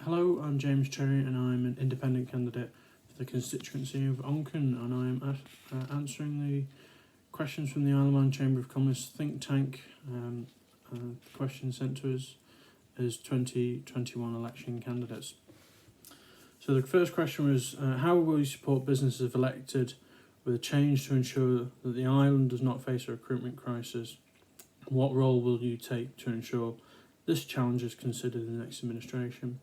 Hello, I'm James Cherry and I'm an independent candidate for the constituency of Onchan, and I'm answering the questions from the Isle of Man Chamber of Commerce think tank. The question sent to us as 2021 election candidates. So the first question was, how will you support businesses if elected with a change to ensure that the island does not face a recruitment crisis? What role will you take to ensure this challenge is considered in the next administration?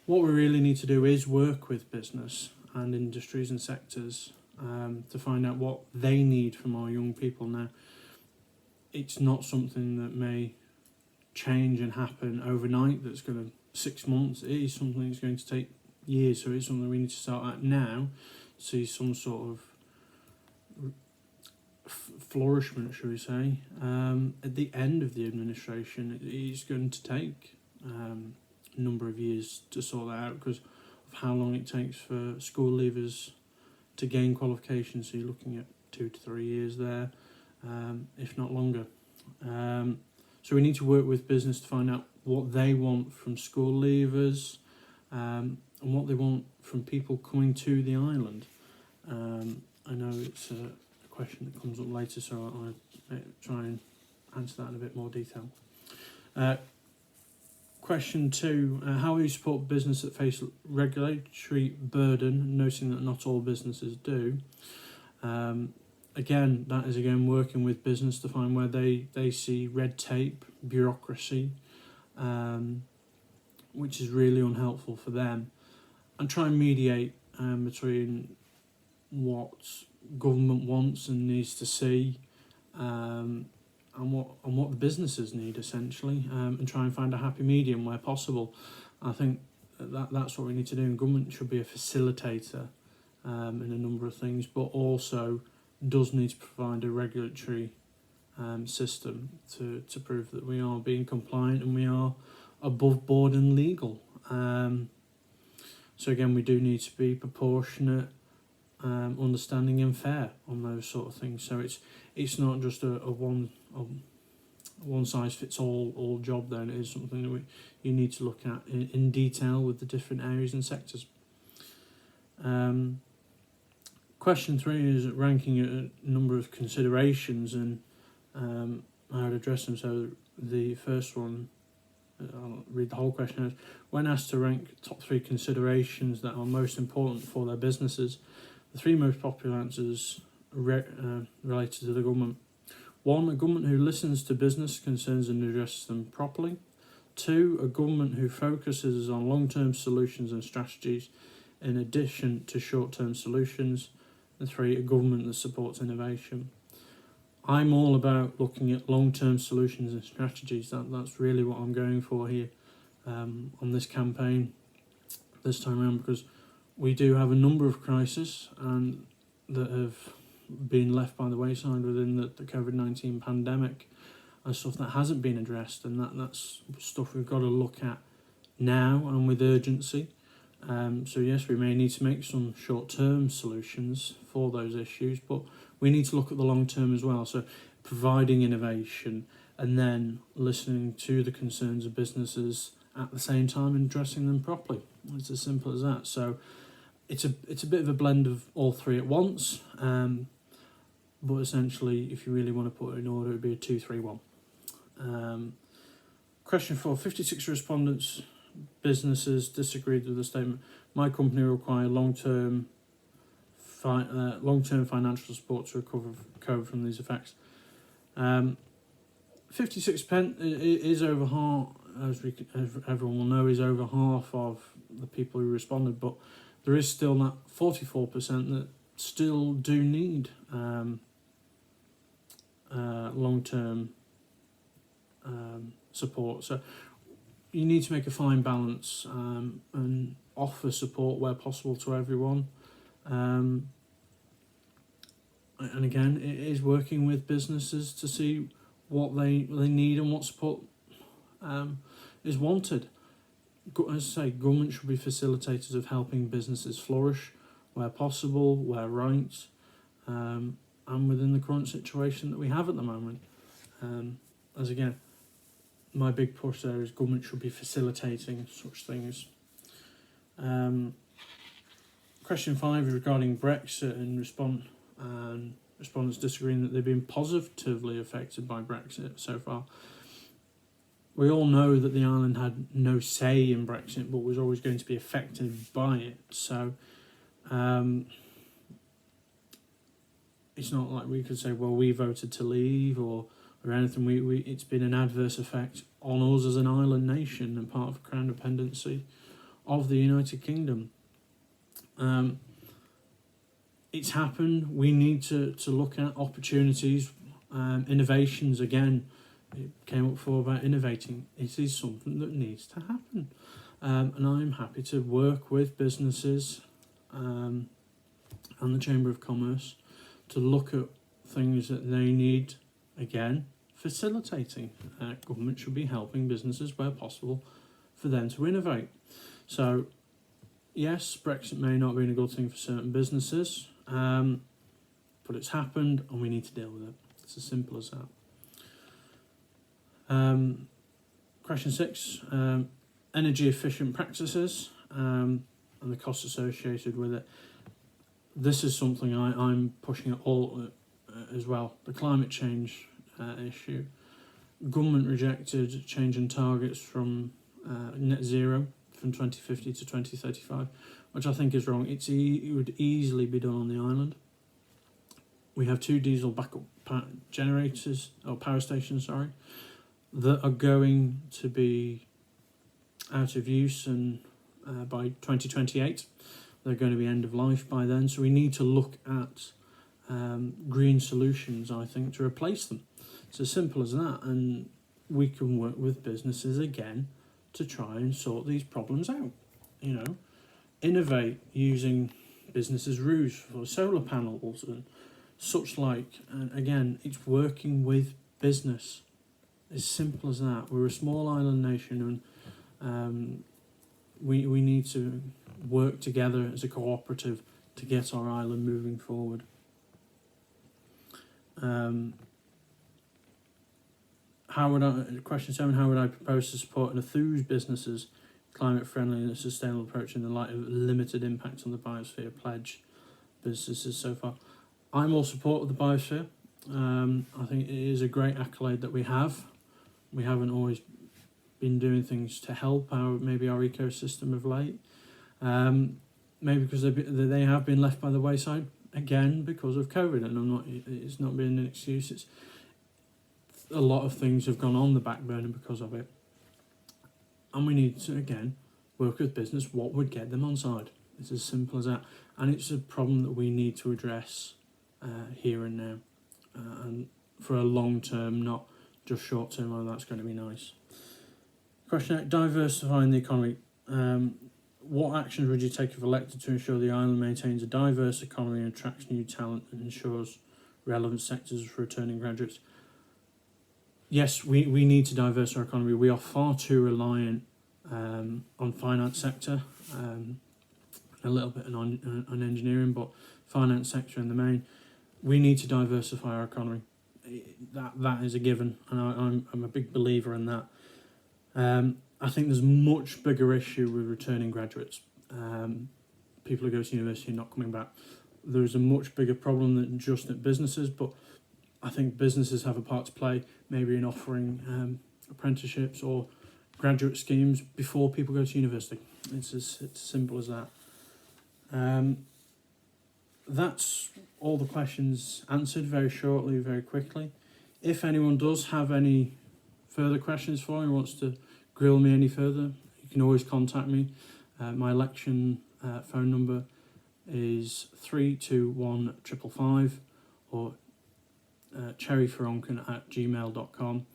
What we really need to do is work with business and industries and sectors to find out what they need from our young people. Now, it's not something that may change and happen overnight, that's going to 6 months. It is something that's going to take years, so it's something we need to start at now to see some sort of flourishment, shall we say. At the end of the administration, it is going to take a number of years to sort that out because of how long it takes for school leavers to gain qualifications. So you're looking at 2 to 3 years there, if not longer. So we need to work with business to find out what they want from school leavers and what they want from people coming to the island. I know it's a question that comes up later, so I'll try and answer that in a bit more detail. Question 2, how will you support business that face regulatory burden, noting that not all businesses do? Again, that is working with business to find where they see red tape, bureaucracy, which is really unhelpful for them, and try and mediate between what government wants and needs to see, and what the businesses need essentially, and try and find a happy medium where possible. I think that's what we need to do, and government should be a facilitator in a number of things, but also does need to provide a regulatory system to prove that we are being compliant and we are above board and legal. So again, we do need to be proportionate, understanding and fair on those sort of things. So it's not just a one size fits all job. Then it is something that you need to look at in detail with the different areas and sectors. Question 3 is ranking a number of considerations, and I would address them. So the first one, I'll read the whole question out. When asked to rank top 3 considerations that are most important for their businesses, the 3 most popular answers related to the government. 1, a government who listens to business concerns and addresses them properly. 2, a government who focuses on long-term solutions and strategies in addition to short-term solutions. And 3, a government that supports innovation. I'm all about looking at long-term solutions and strategies. That's really what I'm going for here on this campaign this time around, because we do have a number of crises and that have been left by the wayside within the COVID-19 pandemic, and stuff that hasn't been addressed, and that's stuff we've got to look at now and with urgency. So yes, we may need to make some short-term solutions for those issues, but we need to look at the long-term as well. So providing innovation and then listening to the concerns of businesses at the same time and addressing them properly. It's as simple as that. So it's a bit of a blend of all 3 at once, but essentially, if you really want to put it in order, it would be a 2-3-1. Question 4, 56 respondents, businesses disagreed with the statement, my company will require long-term financial support to recover from these effects. 56% is over half, as everyone will know, is over half of the people who responded, but there is still that 44% that still do need long-term support. So you need to make a fine balance and offer support where possible to everyone. And again, it is working with businesses to see what they need and what support is wanted. As I say, government should be facilitators of helping businesses flourish where possible, where right, and within the current situation that we have at the moment. As again, my big push there is government should be facilitating such things. Question 5 is regarding Brexit and respondents disagreeing that they've been positively affected by Brexit so far. We all know that the island had no say in Brexit, but was always going to be affected by it. So it's not like we could say, well, we voted to leave or anything. It's been an adverse effect on us as an island nation and part of Crown dependency of the United Kingdom. It's happened. We need to look at opportunities, innovations again. It came up before about innovating. It is something that needs to happen. And I'm happy to work with businesses and the Chamber of Commerce to look at things that they need, again, facilitating. Government should be helping businesses where possible for them to innovate. So, yes, Brexit may not be a good thing for certain businesses, but it's happened and we need to deal with it. It's as simple as that. Question 6, energy efficient practices and the costs associated with it. This is something I'm pushing all as well. The climate change issue. Government rejected changing targets from net zero from 2050 to 2035, which I think is wrong. It would easily be done on the island. We have 2 diesel backup generators, or power stations, that are going to be out of use and by 2028. They're going to be end of life by then. So we need to look at green solutions, I think, to replace them. It's as simple as that. And we can work with businesses again to try and sort these problems out. Innovate using businesses' roofs for solar panels and such like. And again, it's working with business. As simple as that. We're a small island nation, and we need to work together as a cooperative to get our island moving forward. Question 7, how would I propose to support and enthuse businesses climate friendly and a sustainable approach in the light of limited impact on the biosphere pledge businesses so far? I'm all support of the biosphere. I think it is a great accolade that we have. We haven't always been doing things to help our ecosystem of late. Maybe because they have been left by the wayside again because of COVID, and it's not been an excuse. It's a lot of things have gone on the back burner because of it, and we need to again work with business. What would get them on side? It's as simple as that, and it's a problem that we need to address here and now, and for a long term, not just short term. Oh, that's going to be nice. Question 8, diversifying the economy. What actions would you take if elected to ensure the island maintains a diverse economy and attracts new talent and ensures relevant sectors for returning graduates? Yes, we need to diversify our economy. We are far too reliant on finance sector, a little bit on engineering, but finance sector in the main. We need to diversify our economy. That is a given, and I'm a big believer in that. I think there's a much bigger issue with returning graduates. People who go to university and not coming back. There's a much bigger problem than just at businesses, but I think businesses have a part to play, maybe in offering apprenticeships or graduate schemes before people go to university. It's as simple as that. That's all the questions answered very shortly, very quickly. If anyone does have any further questions for me, wants to grill me any further, you can always contact me. My election phone number is 321 555 or cherryferonken@gmail.com.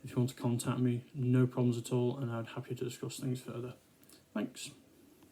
If you want to contact me, no problems at all, and I'd be happy to discuss things further. Thanks.